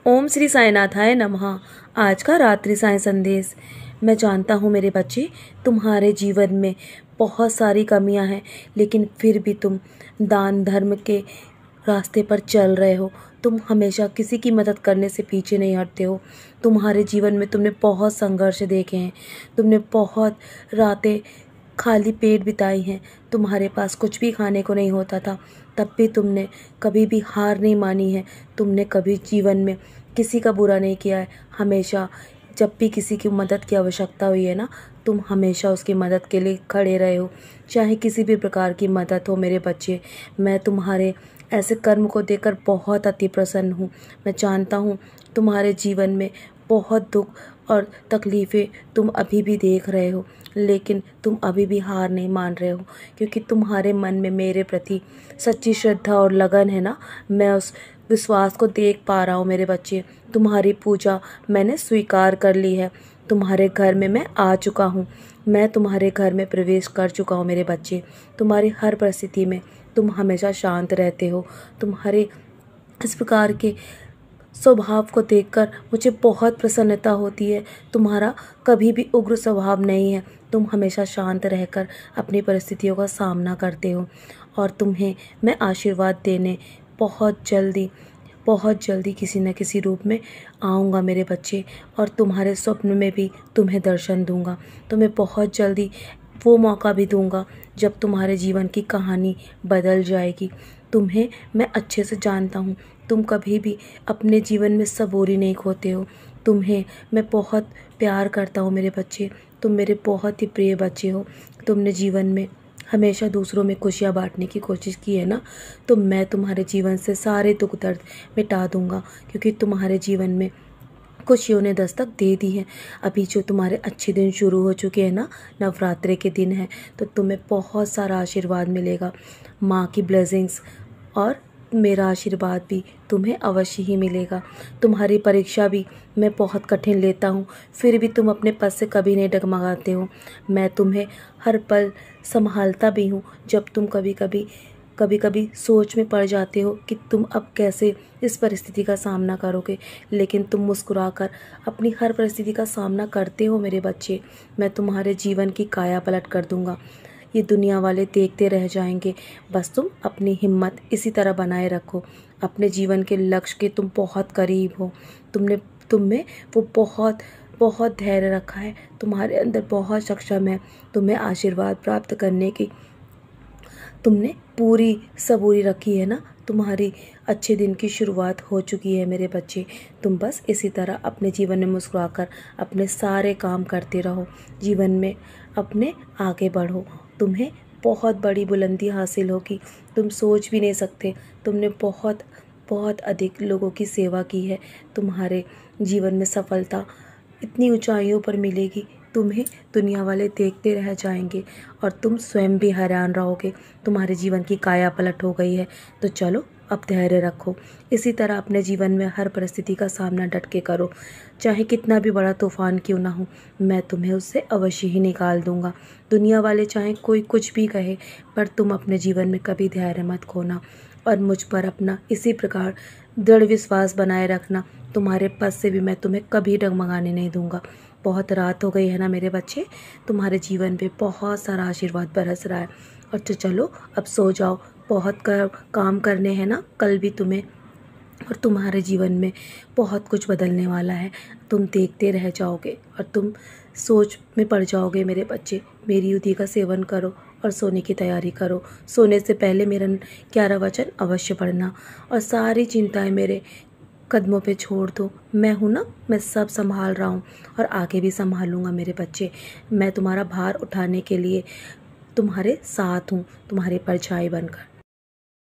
ओम श्री साईनाथाय नमः। आज का रात्रि साई संदेश। मैं जानता हूँ मेरे बच्चे, तुम्हारे जीवन में बहुत सारी कमियाँ हैं, लेकिन फिर भी तुम दान धर्म के रास्ते पर चल रहे हो। तुम हमेशा किसी की मदद करने से पीछे नहीं हटते हो। तुम्हारे जीवन में तुमने बहुत संघर्ष देखे हैं, तुमने बहुत रातें खाली पेट बिताई हैं। तुम्हारे पास कुछ भी खाने को नहीं होता था, तब भी तुमने कभी भी हार नहीं मानी है। तुमने कभी जीवन में किसी का बुरा नहीं किया है। हमेशा जब भी किसी की मदद की आवश्यकता हुई है ना, तुम हमेशा उसकी मदद के लिए खड़े रहे हो, चाहे किसी भी प्रकार की मदद हो। मेरे बच्चे, मैं तुम्हारे ऐसे कर्म को देखकर बहुत अति प्रसन्न हूँ। मैं जानता हूँ तुम्हारे जीवन में बहुत दुख और तकलीफ़ें तुम अभी भी देख रहे हो, लेकिन तुम अभी भी हार नहीं मान रहे हो, क्योंकि तुम्हारे मन में मेरे प्रति सच्ची श्रद्धा और लगन है ना। मैं उस विश्वास को देख पा रहा हूँ मेरे बच्चे। तुम्हारी पूजा मैंने स्वीकार कर ली है। तुम्हारे घर में मैं आ चुका हूँ। मैं तुम्हारे घर में प्रवेश कर चुका हूँ मेरे बच्चे। तुम्हारी हर परिस्थिति में तुम हमेशा शांत रहते हो। तुम्हारे इस प्रकार के स्वभाव को देखकर मुझे बहुत प्रसन्नता होती है। तुम्हारा कभी भी उग्र स्वभाव नहीं है। तुम हमेशा शांत रहकर अपनी परिस्थितियों का सामना करते हो, और तुम्हें मैं आशीर्वाद देने बहुत जल्दी किसी न किसी रूप में आऊँगा मेरे बच्चे, और तुम्हारे स्वप्न में भी तुम्हें दर्शन दूँगा। तुम्हें बहुत जल्दी वो मौका भी दूँगा जब तुम्हारे जीवन की कहानी बदल जाएगी। तुम्हें मैं अच्छे से जानता हूँ, तुम कभी भी अपने जीवन में सबूरी नहीं खोते हो। तुम्हें मैं बहुत प्यार करता हूँ मेरे बच्चे। तुम मेरे बहुत ही प्रिय बच्चे हो। तुमने जीवन में हमेशा दूसरों में खुशियाँ बांटने की कोशिश की है ना, तो मैं तुम्हारे जीवन से सारे दुख दर्द मिटा दूँगा, क्योंकि तुम्हारे जीवन में खुशियों ने दस्तक दे दी है। अभी जो तुम्हारे अच्छे दिन शुरू हो चुके हैं ना, नवरात्रि के दिन हैं, तो तुम्हें बहुत सारा आशीर्वाद मिलेगा। माँ की ब्लेसिंग्स और मेरा आशीर्वाद भी तुम्हें अवश्य ही मिलेगा। तुम्हारी परीक्षा भी मैं बहुत कठिन लेता हूँ, फिर भी तुम अपने पद से कभी नहीं डगमगाते हो। मैं तुम्हें हर पल संभालता भी हूँ। जब तुम कभी कभी सोच में पड़ जाते हो कि तुम अब कैसे इस परिस्थिति का सामना करोगे, लेकिन तुम मुस्कुराकर अपनी हर परिस्थिति का सामना करते हो मेरे बच्चे। मैं तुम्हारे जीवन की काया पलट कर दूंगा। ये दुनिया वाले देखते रह जाएंगे। बस तुम अपनी हिम्मत इसी तरह बनाए रखो। अपने जीवन के लक्ष्य के तुम बहुत करीब हो। तुम में वो बहुत धैर्य रखा है। तुम्हारे अंदर बहुत सक्षम है। तुम्हें आशीर्वाद प्राप्त करने की तुमने पूरी सबूरी रखी है ना। तुम्हारी अच्छे दिन की शुरुआत हो चुकी है मेरे बच्चे। तुम बस इसी तरह अपने जीवन में मुस्कुराकर अपने सारे काम करते रहो। जीवन में अपने आगे बढ़ो। तुम्हें बहुत बड़ी बुलंदी हासिल होगी। तुम सोच भी नहीं सकते। तुमने बहुत अधिक लोगों की सेवा की है। तुम्हारे जीवन में सफलता इतनी ऊंचाइयों पर मिलेगी, तुम्हें दुनिया वाले देखते रह जाएंगे, और तुम स्वयं भी हैरान रहोगे। तुम्हारे जीवन की काया पलट हो गई है। तो चलो, अब धैर्य रखो। इसी तरह अपने जीवन में हर परिस्थिति का सामना डट के करो। चाहे कितना भी बड़ा तूफान क्यों ना हो, मैं तुम्हें उससे अवश्य ही निकाल दूंगा। दुनिया वाले चाहे कोई कुछ भी कहे, पर तुम अपने जीवन में कभी धैर्य मत खोना, और मुझ पर अपना इसी प्रकार दृढ़ विश्वास बनाए रखना। तुम्हारे पद से भी मैं तुम्हें कभी डगमगाने नहीं दूंगा। बहुत रात हो गई है ना मेरे बच्चे। तुम्हारे जीवन पे बहुत सारा आशीर्वाद बरस रहा है। और तो चलो, अब सो जाओ। बहुत काम करने हैं ना कल भी तुम्हें, और तुम्हारे जीवन में बहुत कुछ बदलने वाला है। तुम देखते रह जाओगे और तुम सोच में पड़ जाओगे मेरे बच्चे। मेरी युद्धि का सेवन करो और सोने की तैयारी करो। सोने से पहले मेरा 11 वचन अवश्य पढ़ना, और सारी चिंताएं मेरे कदमों पे छोड़ दो। मैं हूँ ना, मैं सब संभाल रहा हूँ, और आगे भी संभालूंगा मेरे बच्चे। मैं तुम्हारा भार उठाने के लिए तुम्हारे साथ हूँ, तुम्हारी परछाई बनकर।